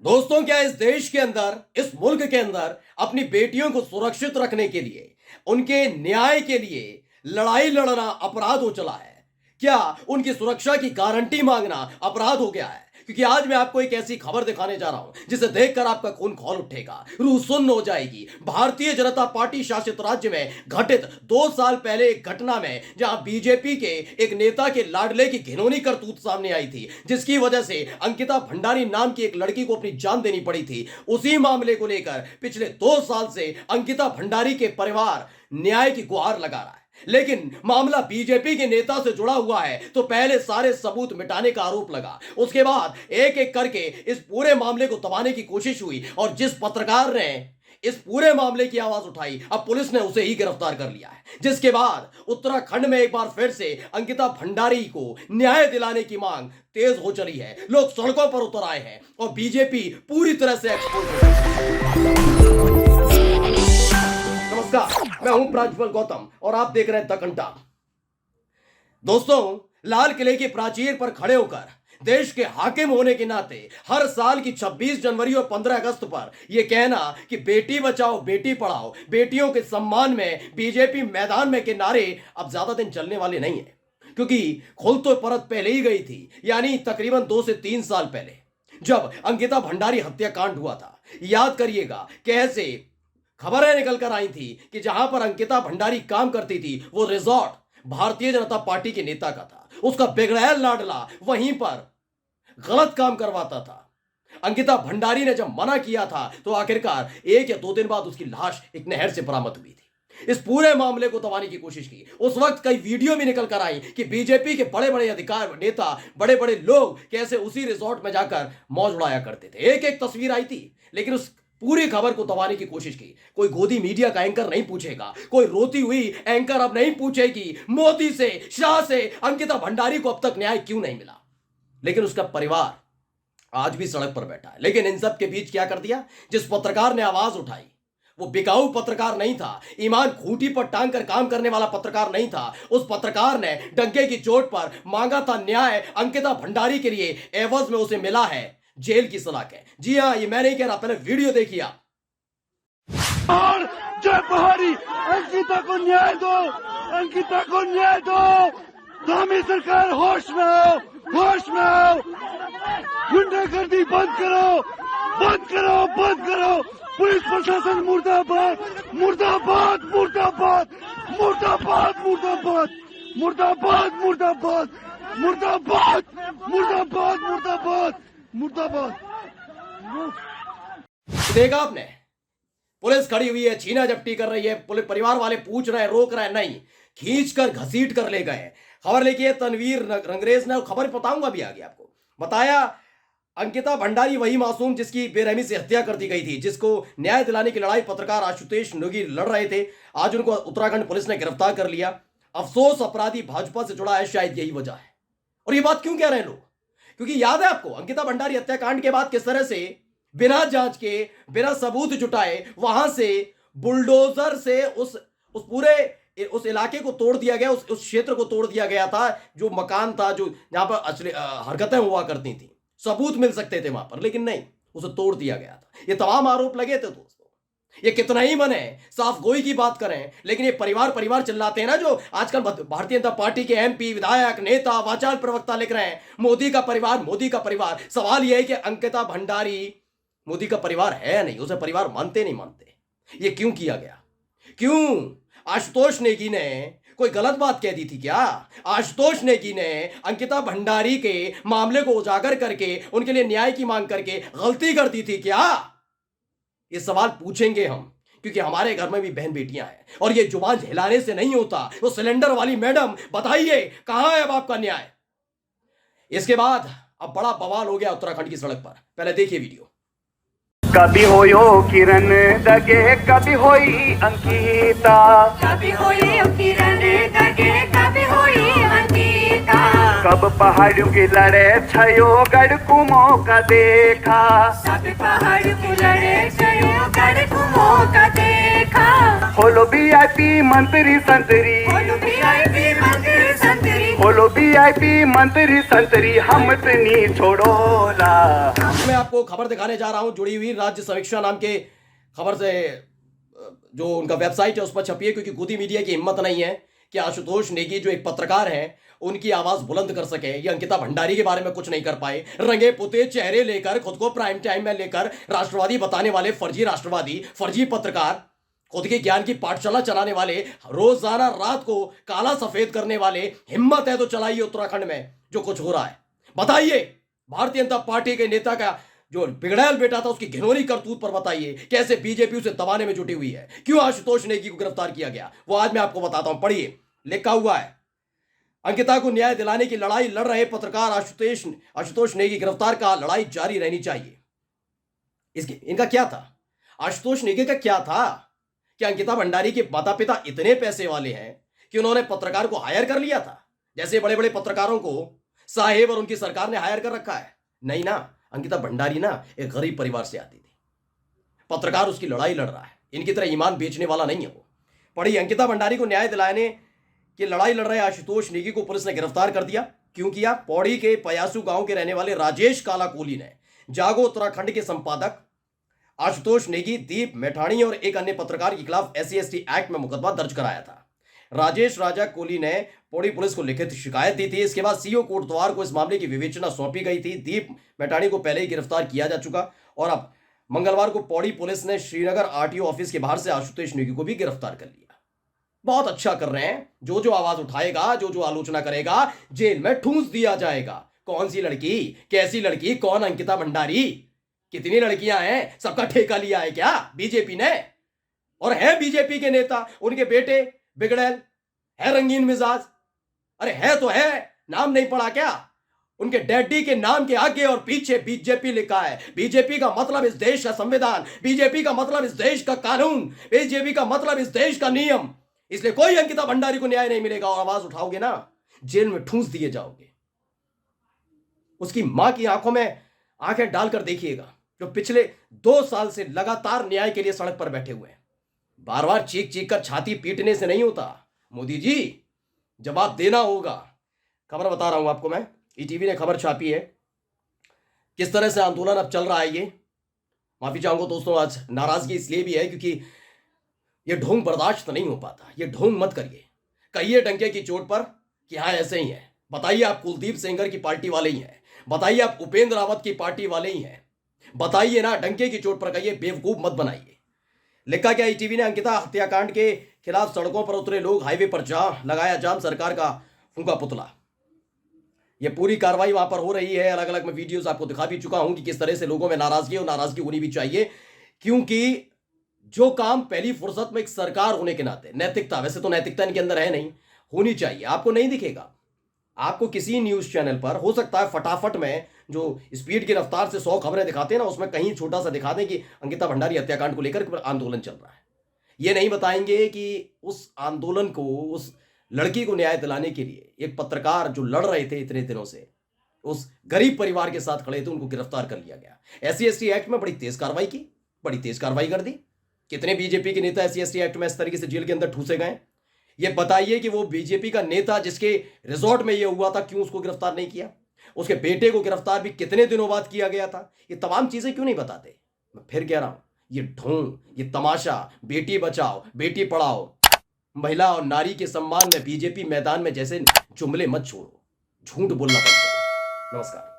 दोस्तों, क्या इस देश के अंदर, इस मुल्क के अंदर अपनी बेटियों को सुरक्षित रखने के लिए, उनके न्याय के लिए लड़ाई लड़ना अपराध हो चला है? क्या उनकी सुरक्षा की गारंटी मांगना अपराध हो गया है? क्योंकि आज मैं आपको एक ऐसी खबर दिखाने जा रहा हूं जिसे देखकर आपका खून खौल उठेगा, रूह सुन्न हो जाएगी। भारतीय जनता पार्टी शासित राज्य में घटित 2 साल पहले एक घटना में जहां बीजेपी के एक नेता के लाडले की घिनौनी करतूत सामने आई थी, जिसकी वजह से अंकिता भंडारी नाम की एक लड़की को अपनी जान देनी पड़ी थी। उसी मामले को लेकर पिछले 2 साल से अंकिता भंडारी के परिवार न्याय की गुहार लगा रहा है, लेकिन मामला बीजेपी के नेता से जुड़ा हुआ है। तो पहले सारे सबूत मिटाने का आरोप लगा, उसके बाद एक एक करके इस पूरे मामले को दबाने की कोशिश हुई, और जिस पत्रकार ने इस पूरे मामले की आवाज उठाई, अब पुलिस ने उसे ही गिरफ्तार कर लिया है। जिसके बाद उत्तराखंड में एक बार फिर से अंकिता भंडारी को न्याय दिलाने की मांग तेज हो चली है। लोग सड़कों पर उतर आए हैं और बीजेपी पूरी तरह से एक्सपोज हो गई है। नमस्कार, मैं हूं प्राज्वल गौतम और आप देख रहे हैं द घंटा। दोस्तों, लाल किले की प्राचीर पर खड़े होकर देश के हाकिम होने के नाते हर साल की 26 जनवरी और 15 अगस्त पर यह कहना कि बेटी बचाओ बेटी पढ़ाओ, बेटियों के सम्मान में बीजेपी मैदान में के नारे अब ज्यादा दिन चलने वाले नहीं है, क्योंकि खुल तो परत पहले ही गई थी, यानी तकरीबन 2 से 3 साल पहले जब अंकिता भंडारी हत्याकांड हुआ था। याद करिएगा कैसे खबरें निकल कर आई थी कि जहां पर अंकिता भंडारी काम करती थी वो रिजॉर्ट भारतीय जनता पार्टी के नेता का था। उसका बिगड़ैल लाडला वहीं पर गलत काम करवाता था। अंकिता भंडारी ने जब मना किया था तो आखिरकार 1 या 2 दिन बाद उसकी लाश एक नहर से बरामद हुई थी। इस पूरे मामले को दबाने की कोशिश की। उस वक्त कई वीडियो भी निकल कर आई कि बीजेपी के बड़े बड़े अधिकार नेता, बड़े बड़े लोग कैसे उसी रिजॉर्ट में जाकर मौज उड़ाया करते थे। एक एक तस्वीर आई थी, लेकिन उस पूरी खबर को दबाने की कोशिश की। कोई गोदी मीडिया का एंकर नहीं पूछेगा, कोई रोती हुई एंकर अब नहीं पूछेगी मोदी से, शाह से, अंकिता भंडारी को अब तक न्याय क्यों नहीं मिला। लेकिन उसका परिवार आज भी सड़क पर बैठा है। लेकिन इन सब के बीच क्या कर दिया? जिस पत्रकार ने आवाज उठाई वो बिकाऊ पत्रकार नहीं था, ईमान खूंटी पर टांग कर काम करने वाला पत्रकार नहीं था। उस पत्रकार ने डंके की चोट पर मांगा था न्याय। अंकिता भंडारी के लिए एवज में उसे मिला है जेल की सलाखें। जी हां, ये मैं नहीं कह रहा, पहले वीडियो देखिए। और जय बहारी, अंकिता को न्याय दो, अंकिता को न्याय दो। धामी सरकार होश में आओ, होश में आओ। गुंडागर्दी बंद करो, बंद करो, बंद करो। पुलिस प्रशासन मुर्दाबाद, मुर्दाबाद, मुर्दाबाद, मुर्दाबाद, मुर्दाबाद, मुर्दाबाद, मुर्दाबाद, मुर्दाबाद, मुर्दाबाद, मुर्दाबाद, मुर्दाबाद। देखा आपने, पुलिस खड़ी हुई है, छीना झपटी कर रही है। पुलिस परिवार वाले पूछ रहे हैं, रोक रहे हैं, नहीं, खींच कर घसीट कर ले गए। खबर लिखी है तनवीर रंगरेज ने, खबर बताऊंगा भी आगे आपको। बताया अंकिता भंडारी वही मासूम जिसकी बेरहमी से हत्या कर दी गई थी, जिसको न्याय दिलाने की लड़ाई पत्रकार आशुतोष नेगी लड़ रहे थे। आज उनको उत्तराखंड पुलिस ने गिरफ्तार कर लिया। अफसोस अपराधी भाजपा से जुड़ा है, शायद यही वजह है। और ये बात क्यों कह रहे हैं लोग? क्योंकि याद है आपको अंकिता भंडारी हत्याकांड के बाद किस तरह से बिना जांच के, बिना सबूत जुटाए वहां से बुलडोजर से उस पूरे उस इलाके को तोड़ दिया गया, उस क्षेत्र को तोड़ दिया गया था, जो मकान था, जो जहां पर हरकतें हुआ करती थी, सबूत मिल सकते थे वहां पर, लेकिन नहीं, उसे तोड़ दिया गया था। ये तमाम आरोप लगे थे दोस्तों। ये कितना ही मन है साफ गोई की बात करें, लेकिन ये परिवार परिवार चिल्लाते हैं ना, जो आजकल भारतीय जनता पार्टी के एमपी, विधायक, नेता, वाचाल प्रवक्ता लिख रहे हैं मोदी का परिवार, मोदी का परिवार। सवाल यह है कि अंकिता भंडारी मोदी का परिवार है या नहीं, उसे परिवार मानते नहीं मानते। ये क्यों किया गया? क्यों? आशुतोष नेगी ने कोई गलत बात कह दी थी क्या? आशुतोष नेगी ने अंकिता भंडारी के मामले को उजागर करके उनके लिए न्याय की मांग करके गलती कर दी थी क्या? ये सवाल पूछेंगे हम, क्योंकि हमारे घर में भी बहन बेटियां हैं और ये जुबान हिलाने से नहीं होता। वो सिलेंडर वाली मैडम, बताइए कहां है अब आपका न्याय? इसके बाद अब बड़ा बवाल हो गया उत्तराखंड की सड़क पर। पहले देखिए वीडियो। कभी होयो किरण दगे, कभी होई अंकिता, कभी होई किरण दगे, कभी होई अंकिता। कब पहाड़ों की लड़े छयो गढ़ को मौका देखा, सब पहाड़ की लड़े छयो गढ़ को मौका देखा। होलो VIP मंत्री संतरी, बोलो VIP मंत्री संतरी। मंत्री बोलो वीआईपी मंत्री संतरी हम तनी छोड़ोला। मैं आपको खबर दिखाने जा रहा हूं, जुड़ी हुई राज्य समीक्षा नाम के खबर से, जो उनका वेबसाइट है उस पर छपी है, क्योंकि गोदी मीडिया की हिम्मत नहीं है कि आशुतोष नेगी जो एक पत्रकार हैं उनकी आवाज बुलंद कर सके। ये अंकिता भंडारी के बारे में कुछ नहीं कर पाए। रंगे पुते चेहरे लेकर, खुद को प्राइम टाइम में लेकर राष्ट्रवादी बताने वाले फर्जी राष्ट्रवादी, फर्जी पत्रकार, खुद के ज्ञान की पाठशाला चलाने वाले, रोजाना रात को काला सफेद करने वाले, हिम्मत है तो चलाइए उत्तराखंड में जो कुछ हो रहा है। बताइए भारतीय जनता पार्टी के नेता का जो बिगड़ैल बेटा था उसकी घिनौनी करतूत पर बताइए, कैसे बीजेपी उसे दबाने में जुटी हुई है, क्यों आशुतोष नेगी को गिरफ्तार किया गया, वो आज मैं आपको बताता हूं। पढ़िए, लिखा हुआ है, अंकिता को न्याय दिलाने की लड़ाई लड़ रहे पत्रकार आशुतोष नेगी गिरफ्तार का लड़ाई जारी रहनी चाहिए। इनका क्या था, आशुतोष नेगी का क्या था कि अंकिता भंडारी के माता पिता इतने पैसे वाले हैं कि उन्होंने पत्रकार को हायर कर लिया था, जैसे बड़े बड़े पत्रकारों को साहेब और उनकी सरकार ने हायर कर रखा है। नहीं ना, अंकिता भंडारी ना एक गरीब परिवार से आती थी, पत्रकार उसकी लड़ाई लड़ रहा है, इनकी तरह ईमान बेचने वाला नहीं है वो। पढ़िए, अंकिता भंडारी को न्याय दिलाने की लड़ाई लड़ रहे आशुतोष नेगी को पुलिस ने गिरफ्तार कर दिया। क्यों किया? पौड़ी के पयासू गांव के रहने वाले राजेश काला कोहली ने जागो उत्तराखंड के संपादक आशुतोष नेगी, दीप मैठाणी और एक अन्य पत्रकार के खिलाफ SC/ST एक्ट में मुकदमा दर्ज कराया था। राजेश राजा कोहली ने पौड़ी पुलिस को लिखित शिकायत दी थी। इसके बाद CO कोटद्वार को इस मामले की विवेचना सौंपी गई थी। दीप मैठाणी को पहले ही गिरफ्तार किया जा चुका और अब मंगलवार को पौड़ी पुलिस ने श्रीनगर RTO ऑफिस के बाहर से आशुतोष नेगी को भी गिरफ्तार कर लिया। बहुत अच्छा कर रहे हैं, जो जो आवाज उठाएगा, जो जो आलोचना करेगा, जेल में ठूंस दिया जाएगा। कौन सी लड़की, कैसी लड़की, कौन अंकिता भंडारी, कितनी लड़कियां हैं, सबका ठेका लिया है क्या बीजेपी ने? और है बीजेपी के नेता, उनके बेटे बिगड़ैल है, रंगीन मिजाज, अरे है तो है, नाम नहीं पढ़ा क्या? उनके डैडी के नाम के आगे और पीछे बीजेपी लिखा है। बीजेपी का मतलब इस देश का संविधान, बीजेपी का मतलब इस देश का कानून, बीजेपी का मतलब इस देश का नियम। इसलिए कोई अंकिता भंडारी को न्याय नहीं मिलेगा और आवाज उठाओगे ना, जेल में ठूंस दिए जाओगे। उसकी मां की आंखों में आंखें डालकर देखिएगा, जो पिछले 2 साल से लगातार न्याय के लिए सड़क पर बैठे हुए हैं। बार बार चीख चीख कर छाती पीटने से नहीं होता, मोदी जी जवाब देना होगा। खबर बता रहा हूं आपको मैं, ETV ने खबर छापी है, किस तरह से आंदोलन अब चल रहा है। ये माफी चाहूंगा दोस्तों, आज नाराजगी इसलिए भी है क्योंकि ये ढोंग बर्दाश्त नहीं हो पाता। ये ढोंग मत करिए, कहिए डंके की चोट पर कि हाँ ऐसे ही है। बताइए आप कुलदीप सेंगर की पार्टी वाले ही हैं, बताइए आप उपेंद्र रावत की पार्टी वाले ही हैं, बताइए ना, डंके की चोट पर कहिए, बेवकूफ मत बनाइए। लिखा क्या ETV ने, अंकिता हत्याकांड के खिलाफ सड़कों पर उतरे लोग, हाईवे पर लगाया जाम, सरकार का फूंका पुतला। ये पूरी कार्रवाई वहां पर हो रही है। अलग अलग मैं वीडियोस आपको दिखा भी चुका हूं कि किस तरह से लोगों में नाराजगी, और नाराजगी होनी भी चाहिए, क्योंकि जो काम पहली फुर्सत में एक सरकार होने के नाते नैतिकता, वैसे तो नैतिकता इनके अंदर है नहीं, होनी चाहिए। आपको नहीं दिखेगा, आपको किसी न्यूज चैनल पर हो सकता है फटाफट में जो स्पीड की रफ्तार से 100 खबरें दिखाते हैं ना, उसमें कहीं छोटा सा दिखा दें कि अंकिता भंडारी हत्याकांड को लेकर आंदोलन चल रहा है। ये नहीं बताएंगे कि उस आंदोलन को, उस लड़की को न्याय दिलाने के लिए एक पत्रकार जो लड़ रहे थे इतने दिनों से, उस गरीब परिवार के साथ खड़े थे, उनको गिरफ्तार कर लिया गया। SC/ST एक्ट में बड़ी तेज कार्रवाई की, बड़ी तेज कार्रवाई कर दी। कितने बीजेपी के नेता SC/ST एक्ट में इस तरीके से जेल के अंदर ठूसे गए? ये बताइए कि वो बीजेपी का नेता जिसके रिजॉर्ट में ये हुआ था, क्यों उसको गिरफ्तार नहीं किया? उसके बेटे को गिरफ्तार भी कितने दिनों बाद किया गया था? ये तमाम चीजें क्यों नहीं बताते? मैं फिर कह रहा हूं, ये ढोंग, ये तमाशा, बेटी बचाओ बेटी पढ़ाओ, महिला और नारी के सम्मान में बीजेपी मैदान में जैसे जुमले मत छोड़ो, झूठ बोलना बंद करो। नमस्कार।